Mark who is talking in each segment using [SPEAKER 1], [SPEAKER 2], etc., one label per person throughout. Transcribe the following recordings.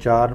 [SPEAKER 1] 4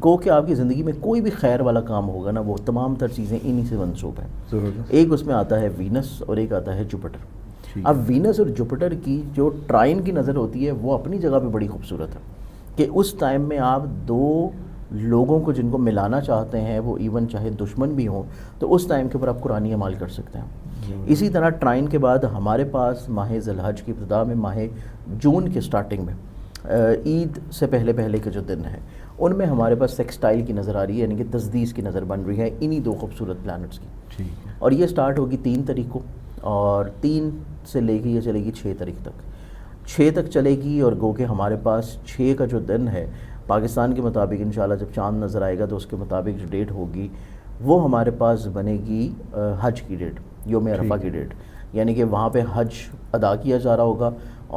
[SPEAKER 2] گو کہ آپ کی زندگی میں کوئی بھی خیر والا کام ہوگا نا وہ تمام تر چیزیں انہی سے منسوب ہیں. ایک اس میں آتا ہے وینس اور ایک آتا ہے جوپیٹر. اب وینس اور جوپیٹر کی جو ٹرائن کی نظر ہوتی ہے وہ اپنی جگہ پہ بڑی خوبصورت ہے کہ اس ٹائم میں آپ دو لوگوں کو جن کو ملانا چاہتے ہیں وہ ایون چاہے دشمن بھی ہوں تو اس ٹائم کے اوپر آپ قرآنی اعمال کر سکتے ہیں. اسی طرح ٹرائن کے بعد ہمارے پاس ماہ ذی الحج کی ابتدا میں ماہ جون کے سٹارٹنگ میں عید سے پہلے کے جو دن ہیں ان میں ہمارے پاس سیکسٹائل کی نظر آ رہی ہے, یعنی کہ تسدیس کی نظر بن رہی ہے انہی دو خوبصورت پلانٹس کی. اور یہ سٹارٹ ہوگی 3 تاریخ کو اور 3 سے لے کے یہ چلے گی 6 تاریخ تک. 6 تک چلے گی اور گو کہ ہمارے پاس 6 کا جو دن ہے پاکستان کے مطابق انشاءاللہ جب چاند نظر آئے گا تو اس کے مطابق جو ڈیٹ ہوگی وہ ہمارے پاس بنے گی حج کی ڈیٹ, یوم عرفہ کی ڈیٹ, یعنی کہ وہاں پہ حج ادا کیا جا رہا ہوگا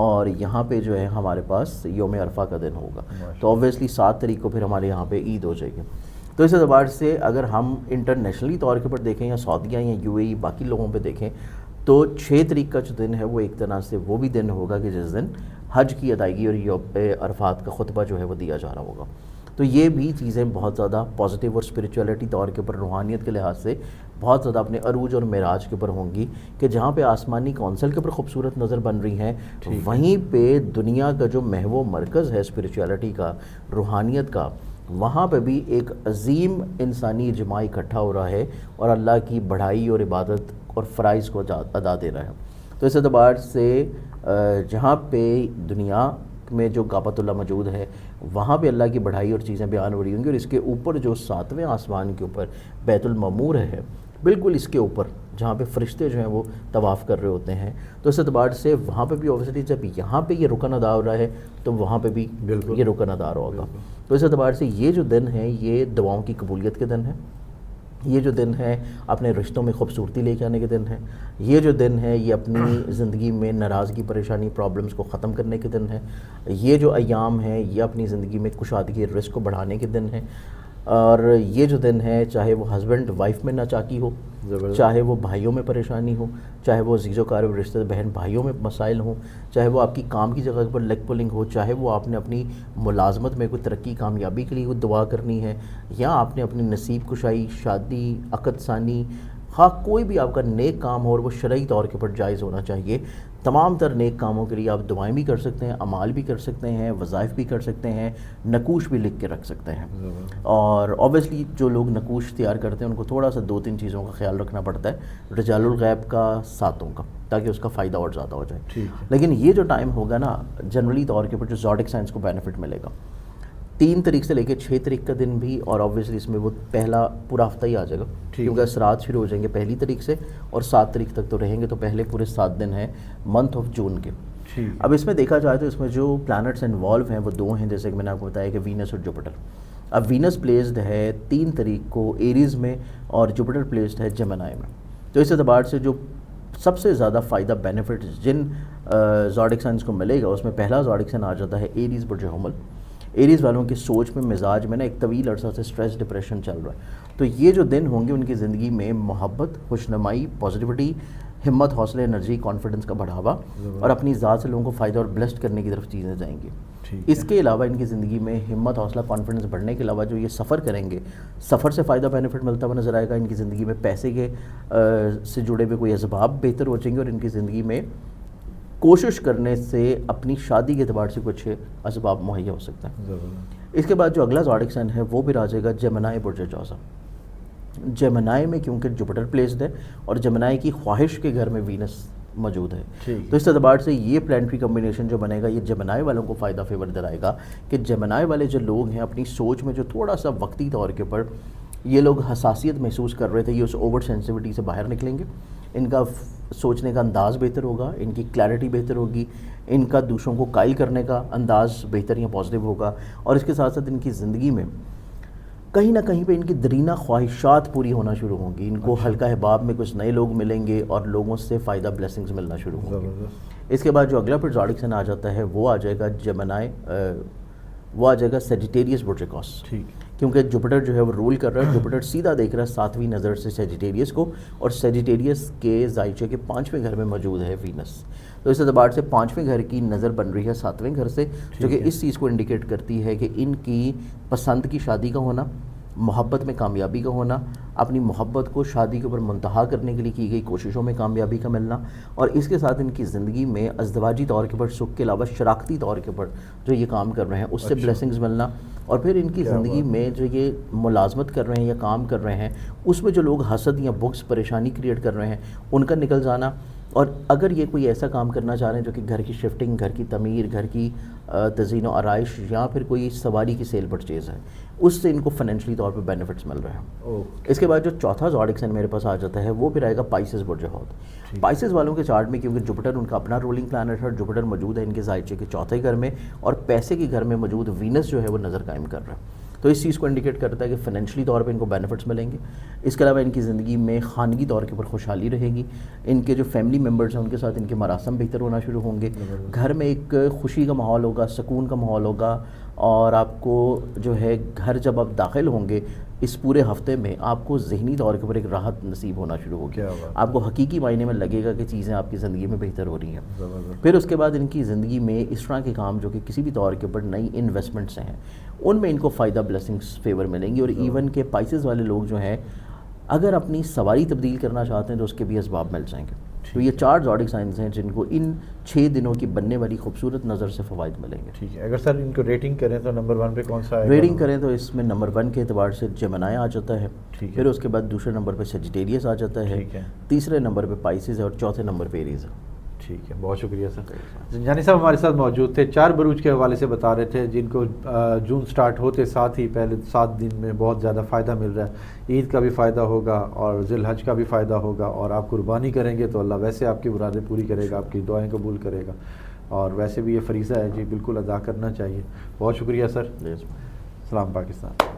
[SPEAKER 2] اور یہاں پہ جو ہے ہمارے پاس یوم عرفہ کا دن ہوگا. تو اوبویسلی 7 تاریخ کو پھر ہمارے یہاں پہ عید ہو جائے گی. تو اس اعتبار سے اگر ہم انٹرنیشنلی طور کے اوپر دیکھیں یا سعودیہ یا UAE باقی لوگوں پہ دیکھیں تو 6 تاریخ کا جو دن ہے وہ ایک طرح سے وہ بھی دن ہوگا کہ جس دن حج کی ادائیگی اور یوم عرفات کا خطبہ جو ہے وہ دیا جا رہا ہوگا. تو یہ بھی چیزیں بہت زیادہ پازیٹیو اور اسپریچولیٹی طور کے اوپر روحانیت کے لحاظ سے بہت زیادہ اپنے عروج اور معراج کے اوپر ہوں گی کہ جہاں پہ آسمانی کونسل کے اوپر خوبصورت نظر بن رہی ہیں وہیں پہ دنیا کا جو محو مرکز ہے اسپریچولیٹی کا, روحانیت کا, وہاں پہ بھی ایک عظیم انسانی اجماع اکٹھا ہو رہا ہے اور اللہ کی بڑھائی اور عبادت اور فرائض کو ادا دے رہا ہے. تو اس اعتبار سے جہاں پہ دنیا میں جو کعبۃ اللہ موجود ہے وہاں پہ اللہ کی بڑھائی اور چیزیں بیان ہو رہی ہوں گی, اور اس کے اوپر جو 7ویں آسمان کے اوپر بیت المعمور ہے بالکل اس کے اوپر جہاں پہ فرشتے جو ہیں وہ طواف کر رہے ہوتے ہیں. تو اس اعتبار سے وہاں پہ بھی اوبویسلی جب یہاں پہ یہ رکن ادا ہو رہا ہے تو وہاں پہ بھی یہ رکن ادا ہوگا. تو اس اعتبار سے یہ جو دن ہے یہ دعاؤں کی قبولیت کے دن ہے, یہ جو دن ہے اپنے رشتوں میں خوبصورتی لے کے آنے کے دن ہے, یہ جو دن ہے یہ اپنی زندگی میں ناراضگی پریشانی پرابلمز کو ختم کرنے کے دن ہے, یہ جو ایام ہیں یہ اپنی زندگی میں کشادگی رزق کو بڑھانے کے دن ہیں, اور یہ جو دن ہے چاہے وہ ہسبینڈ وائف میں ناچاکی ہو, چاہے وہ بھائیوں میں پریشانی ہو, چاہے وہ عزیز و اقارب رشتے بہن بھائیوں میں مسائل ہوں, چاہے وہ آپ کی کام کی جگہ پر لیگ پولنگ ہو, چاہے وہ آپ نے اپنی ملازمت میں کوئی ترقی کامیابی کے لیے کوئی دعا کرنی ہے, یا آپ نے اپنی نصیب کشائی شادی عقد ثانی کوئی بھی آپ کا نیک کام ہو اور وہ شرعی طور کے اوپر جائز ہونا چاہیے. تمام تر نیک کاموں کے لیے آپ دعائیں بھی کر سکتے ہیں, اعمال بھی کر سکتے ہیں, وظائف بھی کر سکتے ہیں, نقوش بھی لکھ کے رکھ سکتے ہیں. اور اوبیسلی جو لوگ نقوش تیار کرتے ہیں ان کو تھوڑا سا 2-3 چیزوں کا خیال رکھنا پڑتا ہے, رجال الغیب کا, ساتوں کا, تاکہ اس کا فائدہ اور زیادہ ہو جائے. لیکن یہ جو ٹائم ہوگا نا جنرلی طور کے اوپر جو زوڈک سائنس کو بینیفٹ ملے گا 3 تاریخ سے لے کے 6 تاریخ کا دن بھی, اور اوبویسلی اس میں وہ پہلا پورا ہفتہ ہی آ جائے گا کیونکہ اثرات شروع ہو جائیں گے 1 تاریخ سے اور 7 تاریخ تک تو رہیں گے, تو پہلے پورے 7 دن ہیں منتھ آف جون کے. اب اس میں دیکھا جائے تو اس میں جو پلانٹس انوالو ہیں وہ 2 ہیں, جیسے کہ میں نے آپ کو بتایا کہ وینس اور جوپیٹر. اب وینس پلیسڈ ہے 3 تاریخ کو ایریز میں اور جوپیٹر پلیسڈ ہے جیمنائی میں. تو اس اعتبار سے جو سب سے زیادہ فائدہ بینیفٹ جن زوڈک سائنس کو ملے گا اس میں پہلا زوڈک سائن آ جاتا ہے ایریز برج حمل. ایریز والوں کی سوچ میں مزاج میں نا ایک طویل عرصہ سے سٹریس ڈپریشن چل رہا ہے, تو یہ جو دن ہوں گے ان کی زندگی میں محبت, خوشنمائی, پازیٹیوٹی, ہمت, حوصلہ, انرجی, کانفیڈنس کا بڑھاوا اور اپنی ذات سے لوگوں کو فائدہ اور بلیسڈ کرنے کی طرف چیزیں جائیں گی. اس کے علاوہ ان کی زندگی میں ہمت, حوصلہ, کانفیڈنس بڑھنے کے علاوہ جو یہ سفر کریں گے سفر سے فائدہ بینیفٹ ملتا ہوا نظر آئے گا. ان کی زندگی میں پیسے کے سے جڑے ہوئے کوئی اسباب بہتر ہو جائیں گے, اور ان کی زندگی میں کوشش کرنے سے اپنی شادی کے اعتبار سے کچھ اسباب مہیا ہو سکتا ہے. اس کے بعد جو اگلا زوڈک سائن ہے وہ بھی آ جائے گا جیمنائی برج جوزا. جیمنائی میں کیونکہ جوپیٹر پلیسڈ ہے اور جیمنائی کی خواہش کے گھر میں وینس موجود ہے, تو اس اعتبار سے یہ پلانٹری کمبینیشن جو بنے گا یہ جیمنائی والوں کو فائدہ فیور دلائے گا کہ جیمنائی والے جو لوگ ہیں اپنی سوچ میں جو تھوڑا سا وقتی طور کے اوپر یہ لوگ حساسیت محسوس کر رہے تھے یہ اس اوور سینسیٹیوٹی سے باہر نکلیں گے. ان کا سوچنے کا انداز بہتر ہوگا, ان کی کلیئرٹی بہتر ہوگی, ان کا دوسروں کو قائل کرنے کا انداز بہتر یا پازیٹیو ہوگا, اور اس کے ساتھ ساتھ ان کی زندگی میں کہیں نہ کہیں پہ ان کی درینہ خواہشات پوری ہونا شروع ہوں گی. ان کو حلقہ احباب میں کچھ نئے لوگ ملیں گے اور لوگوں سے فائدہ بلیسنگز ملنا شروع ہوں گے. اس کے بعد جو اگلا پھر زوڈک سائن آ جاتا ہے وہ آ جائے گا جیمنائی, وہ آ جائے گا سیجیٹیریس برج اکوس. کیونکہ جوپیٹر جو ہے وہ رول کر رہا ہے. جوپیٹر سیدھا دیکھ رہا ہے 7ویں نظر سے سیجیٹیریس کو, اور سیجیٹیریس کے زائچے کے 5ویں گھر میں موجود ہے وینس. تو اس اعتبار سے 5ویں گھر کی نظر بن رہی ہے 7ویں گھر سے, جو کہ اس چیز کو انڈیکیٹ کرتی ہے کہ ان کی پسند کی شادی کا ہونا, محبت میں کامیابی کا ہونا, اپنی محبت کو شادی کے اوپر منتہا کرنے کے لیے کی گئی کوششوں میں کامیابی کا ملنا, اور اس کے ساتھ ان کی زندگی میں ازدواجی طور کے اوپر سکھ کے علاوہ شراکتی طور کے اوپر جو یہ کام کر رہے ہیں اس سے بلیسنگز ملنا, اور پھر ان کی زندگی میں جو یہ ملازمت کر رہے ہیں یا کام کر رہے ہیں اس میں جو لوگ حسد یا بغض پریشانی کریٹ کر رہے ہیں ان کا نکل جانا. اور اگر یہ کوئی ایسا کام کرنا چاہ رہے ہیں جو کہ گھر کی شفٹنگ, گھر کی تعمیر, گھر کی تزئین و آرائش یا پھر کوئی سواری کی سیل پرچیز ہے, اس سے ان کو فائنینشلی طور پہ بینیفٹس مل رہے ہیں. اس کے بعد جو چوتھا زوڈک سائن میرے پاس آ جاتا ہے وہ پھر آئے گا پائسز برج حوت. پائسز والوں کے چارٹ میں کیونکہ جوپیٹر ان کا اپنا رولنگ پلانٹ ہے, جوپیٹر موجود ہے ان کے زائچے کے 4تھے گھر میں, اور پیسے کے گھر میں موجود وینس جو ہے وہ نظر قائم کر رہا ہے, تو اس چیز کو انڈیکیٹ کرتا ہے کہ فائنینشلی طور پہ ان کو بینیفٹس ملیں گے. اس کے علاوہ ان کی زندگی میں خانگی طور کے اوپر خوشحالی رہے گی, ان کے جو فیملی ممبرز ہیں ان کے ساتھ ان کے مراسم بہتر ہونا شروع ہوں گے, گھر میں ایک خوشی کا ماحول ہوگا, سکون کا ماحول ہوگا, اور آپ کو جو ہے گھر جب آپ داخل ہوں گے اس پورے ہفتے میں آپ کو ذہنی طور کے اوپر ایک راحت نصیب ہونا شروع ہوگی, آپ کو حقیقی معنی میں لگے گا کہ چیزیں آپ کی زندگی میں بہتر ہو رہی ہیں. پھر اس کے بعد ان کی زندگی میں اس طرح کے کام جو کہ کسی بھی طور کے اوپر نئی انویسٹمنٹس ہیں ان میں ان کو فائدہ, بلیسنگس, فیور ملیں گی. اور ایون کہ پائسز والے لوگ جو ہیں اگر اپنی سواری تبدیل کرنا چاہتے ہیں تو اس کے بھی اسباب مل جائیں گے. تو یہ 4 زوڈک سائنز ہیں جن کو ان 6 دنوں کی بننے والی خوبصورت نظر سے فوائد ملیں گے.
[SPEAKER 1] ٹھیک ہے, اگر سر ان کو ریٹنگ کریں تو نمبر 1 پہ کون سا آئے گا؟
[SPEAKER 2] ریٹنگ کریں تو اس میں نمبر 1 کے اعتبار سے جیمنائی آ جاتا ہے, پھر اس کے بعد دوسرے نمبر پہ سیجیٹیریس آ جاتا ہے, تیسرے نمبر پہ پائسز ہے, اور چوتھے نمبر پہ ایریز ہے.
[SPEAKER 1] ٹھیک ہے, بہت شکریہ سر. زنجانی صاحب ہمارے ساتھ موجود تھے, 4 بروج کے حوالے سے بتا رہے تھے جن کو جون سٹارٹ ہوتے ساتھ ہی پہلے 7 دن میں بہت زیادہ فائدہ مل رہا ہے. عید کا بھی فائدہ ہوگا اور ذی الحج کا بھی فائدہ ہوگا, اور آپ قربانی کریں گے تو اللہ ویسے آپ کی مرادیں پوری کرے گا, آپ کی دعائیں قبول کرے گا, اور ویسے بھی یہ فریضہ ہے جی بالکل ادا کرنا چاہیے. بہت شکریہ سر. سلام پاکستان.